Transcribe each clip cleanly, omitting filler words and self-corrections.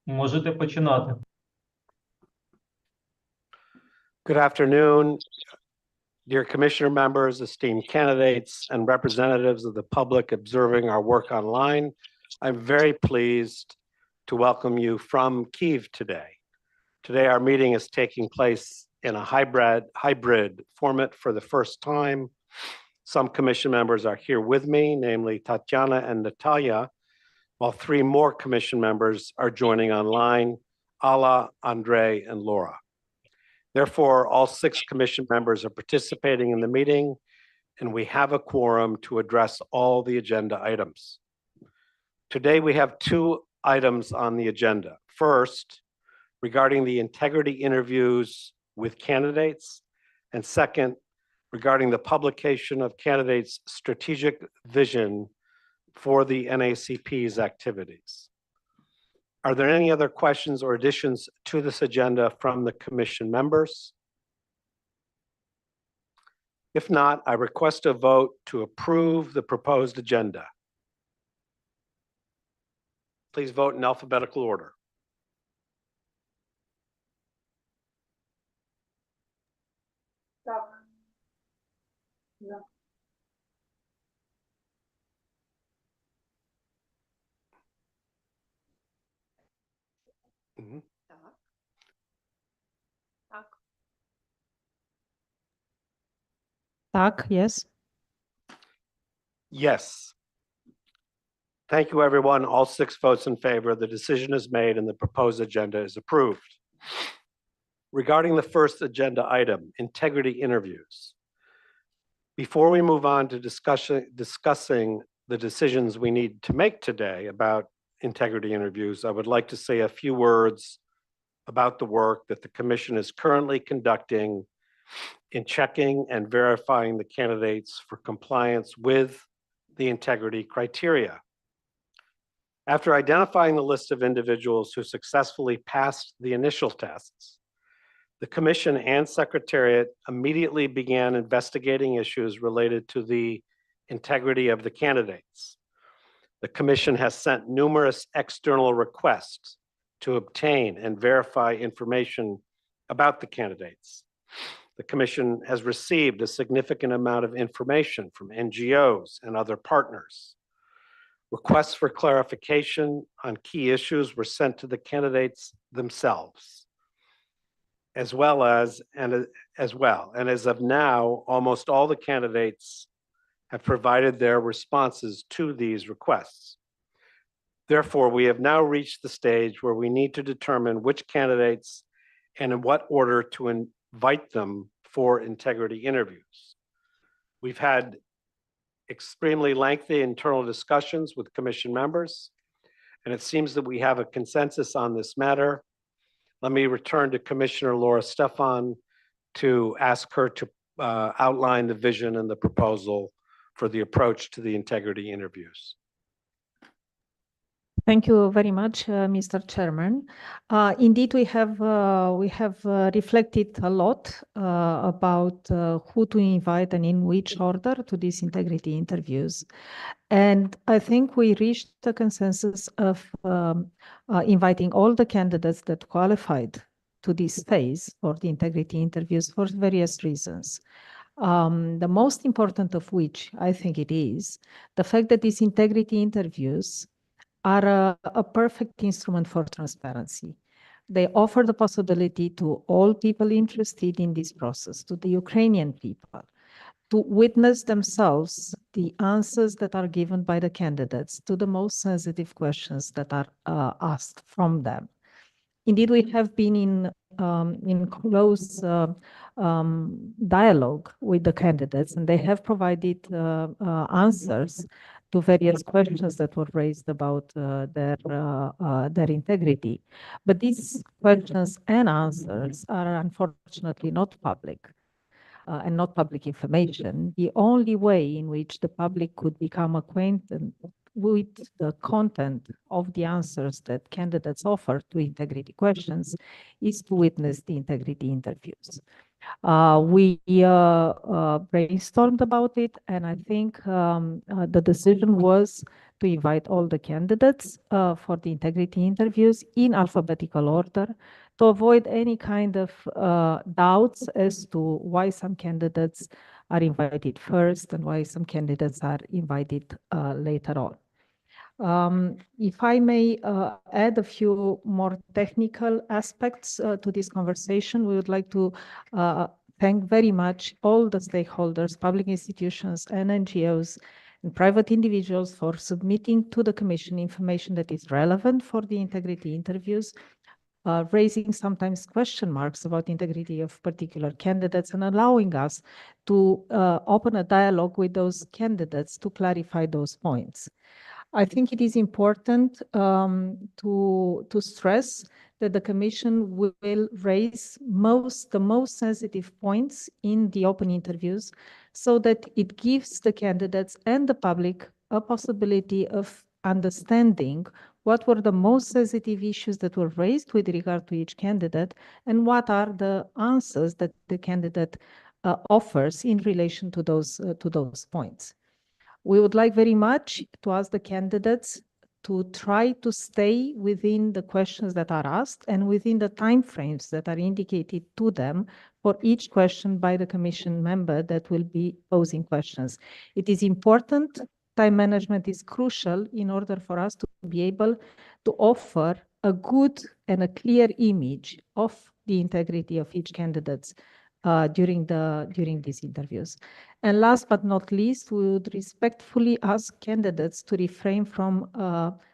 Можете починати. Good afternoon, dear commissioner members, esteemed candidates, and representatives of the public observing our work online. I'm very pleased to welcome you from Kyiv today. Today, our meeting is taking place in a hybrid format for the first time. Some commission members are here with me, namely Tatiana and Natalia, while three more commission members are joining online, Alla, Andre, and Laura. Therefore, all 6 commission members are participating in the meeting, and we have a quorum to address all the agenda items. Today, we have 2 items on the agenda. First, regarding the integrity interviews with candidates, and second, regarding the publication of candidates' strategic vision for the NACP's activities. Are there any other questions or additions to this agenda from the commission members? If not, I request a vote to approve the proposed agenda. Please vote in alphabetical order. No. Mhm. Tak, yes. Yes. Thank you, everyone. All 6 votes in favor. The decision is made and the proposed agenda is approved. Regarding the first agenda item, integrity interviews. Before we move on to discussing the decisions we need to make today about integrity interviews, I would like to say a few words about the work that the Commission is currently conducting in checking and verifying the candidates for compliance with the integrity criteria. After identifying the list of individuals who successfully passed the initial tests, the Commission and Secretariat immediately began investigating issues related to the integrity of the candidates. The Commission has sent numerous external requests to obtain and verify information about the candidates. The Commission has received a significant amount of information from NGOs and other partners. Requests for clarification on key issues were sent to the candidates themselves, as of now, almost all the candidates have provided their responses to these requests. Therefore, we have now reached the stage where we need to determine which candidates and in what order to invite them for integrity interviews. We've had extremely lengthy internal discussions with Commission members, and it seems that we have a consensus on this matter. Let me return to Commissioner Laura Stefan to ask her to outline the vision and the proposal for the approach to the integrity interviews. Thank you very much, Mr. Chairman. Indeed, we have reflected a lot about who to invite and in which order to these integrity interviews. And I think we reached the consensus of inviting all the candidates that qualified to this phase for the integrity interviews for various reasons. The most important of which I think it is the fact that these integrity interviews are a perfect instrument for transparency. They offer the possibility to all people interested in this process, to the Ukrainian people, to witness themselves the answers that are given by the candidates to the most sensitive questions that are asked from them. Indeed, we have been in close dialogue with the candidates, and they have provided answers to various questions that were raised about their integrity. But these questions and answers are unfortunately not public and not public information. The only way in which the public could become acquainted with the content of the answers that candidates offer to integrity questions is to witness the integrity interviews. We brainstormed about it, and I think the decision was to invite all the candidates for the integrity interviews in alphabetical order to avoid any kind of doubts as to why some candidates are invited first and why some candidates are invited later on. If I may add a few more technical aspects to this conversation, we would like to thank very much all the stakeholders, public institutions and NGOs and private individuals for submitting to the Commission information that is relevant for the integrity interviews, raising sometimes question marks about integrity of particular candidates and allowing us to open a dialogue with those candidates to clarify those points. I think it is important to stress that the Commission will raise the most sensitive points in the open interviews so that it gives the candidates and the public a possibility of understanding what were the most sensitive issues that were raised with regard to each candidate and what are the answers that the candidate offers in relation to those points. We would like very much to ask the candidates to try to stay within the questions that are asked and within the timeframes that are indicated to them for each question by the Commission member that will be posing questions. It is important. Time management is crucial in order for us to be able to offer a good and a clear image of the integrity of each candidate during these interviews. And last but not least, we would respectfully ask candidates to refrain from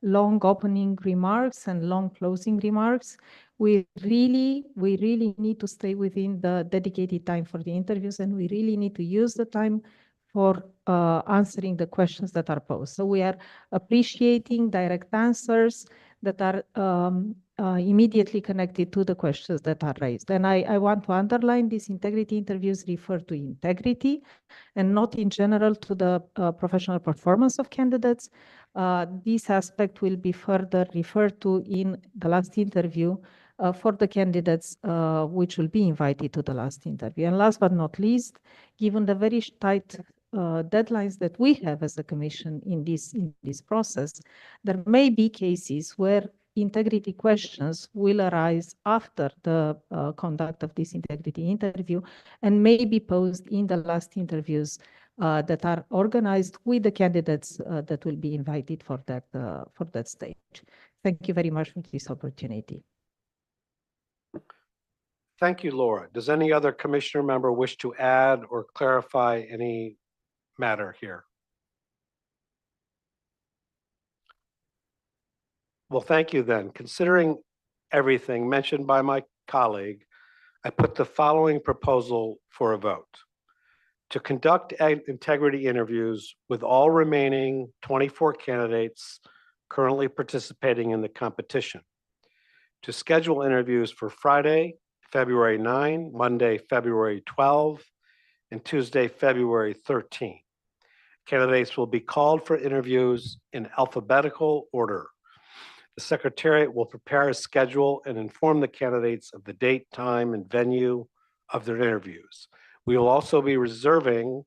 long opening remarks and long closing remarks. We really need to stay within the dedicated time for the interviews, and we really need to use the time for answering the questions that are posed. So we are appreciating direct answers that are immediately connected to the questions that are raised. And I want to underline these integrity interviews refer to integrity and not in general to the professional performance of candidates. This aspect will be further referred to in the last interview for the candidates which will be invited to the last interview. And last but not least, given the very tight deadlines that we have as a Commission in this process, there may be cases where integrity questions will arise after the conduct of this integrity interview and may be posed in the last interviews that are organized with the candidates that will be invited for that stage. Thank you very much for this opportunity. Thank you, Laura. Does any other Commissioner member wish to add or clarify any matter here? Well, thank you then. Considering everything mentioned by my colleague, I put the following proposal for a vote. To conduct integrity interviews with all remaining 24 candidates currently participating in the competition. To schedule interviews for Friday, February 9, Monday, February 12, and Tuesday, February 13. Candidates will be called for interviews in alphabetical order. The Secretariat will prepare a schedule and inform the candidates of the date, time, and venue of their interviews. We will also be reserving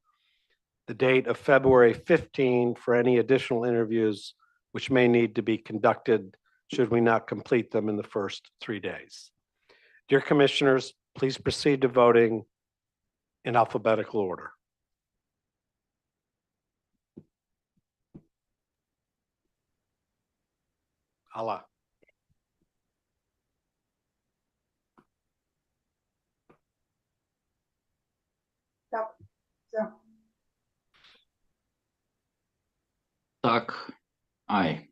the date of February 15 for any additional interviews which may need to be conducted should we not complete them in the first 3 days. Dear Commissioners, please proceed to voting in alphabetical order. Allah. Так, aye.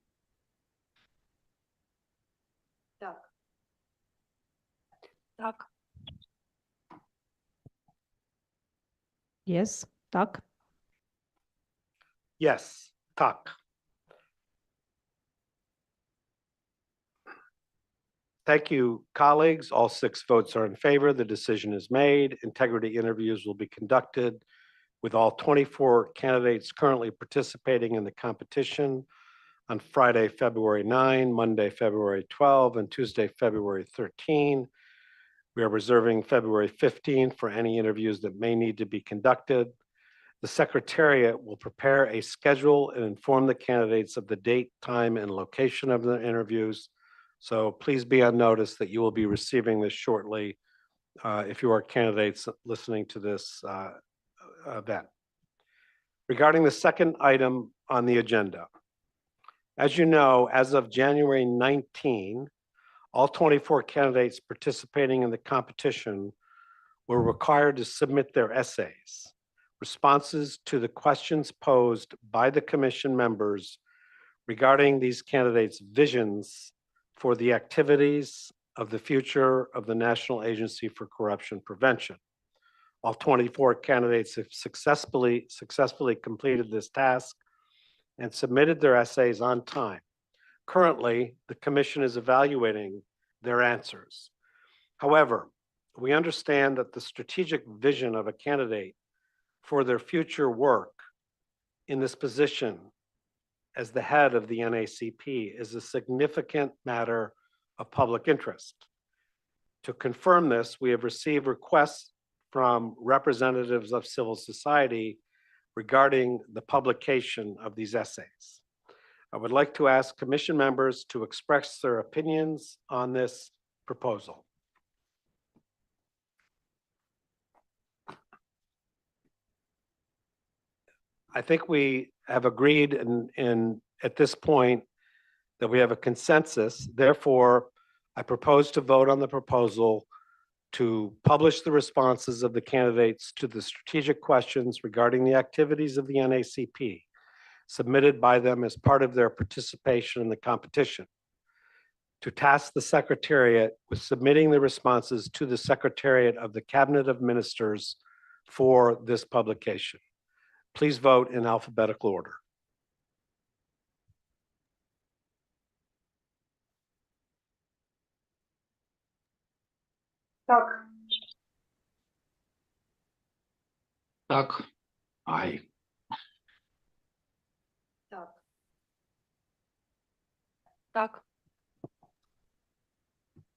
Так. Yes, tak. Yes, tak. Thank you, colleagues. All 6 votes are in favor. The decision is made. Integrity interviews will be conducted with all 24 candidates currently participating in the competition on Friday, February 9, Monday, February 12, and Tuesday, February 13. We are reserving February 15 for any interviews that may need to be conducted. The Secretariat will prepare a schedule and inform the candidates of the date, time, and location of the interviews. So please be on notice that you will be receiving this shortly if you are candidates listening to this event. Regarding the second item on the agenda, as you know, as of January 19, all 24 candidates participating in the competition were required to submit their essays, responses to the questions posed by the commission members regarding these candidates' visions for the activities of the future of the National Agency for Corruption Prevention. All 24 candidates have successfully completed this task and submitted their essays on time. Currently, the commission is evaluating their answers. However, we understand that the strategic vision of a candidate for their future work in this position as the head of the NACP is a significant matter of public interest. To confirm this, we have received requests from representatives of civil society regarding the publication of these essays. I would like to ask commission members to express their opinions on this proposal. I think we have agreed at this point that we have a consensus. Therefore, I propose to vote on the proposal to publish the responses of the candidates to the strategic questions regarding the activities of the NACP submitted by them as part of their participation in the competition, to task the Secretariat with submitting the responses to the Secretariat of the Cabinet of Ministers for this publication. Please vote in alphabetical order. Так. Так. Aye. Так. Так.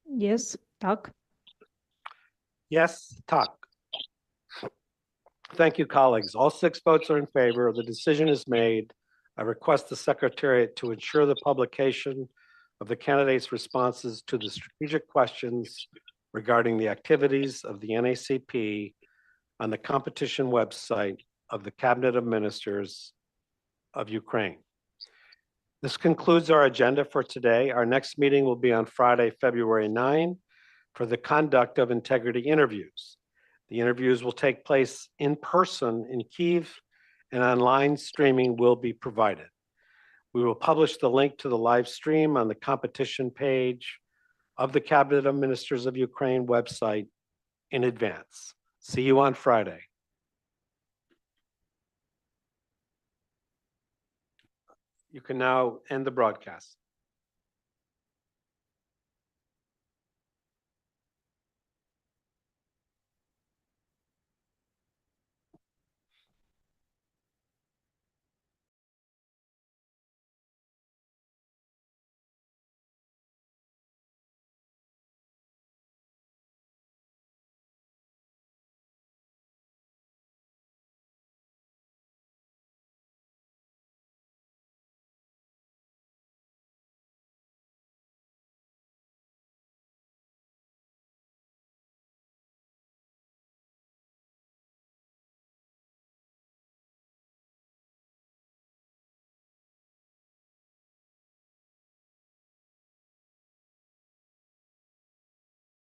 Yes, так. Yes, talk. Thank you, colleagues. All 6 votes are in favor. The decision is made. I request the Secretariat to ensure the publication of the candidates' responses to the strategic questions regarding the activities of the NACP on the competition website of the Cabinet of Ministers of Ukraine. This concludes our agenda for today. Our next meeting will be on Friday, February 9, for the conduct of integrity interviews. The interviews will take place in person in Kyiv, and online streaming will be provided. We will publish the link to the live stream on the competition page of the Cabinet of Ministers of Ukraine website in advance. See you on Friday. You can now end the broadcast.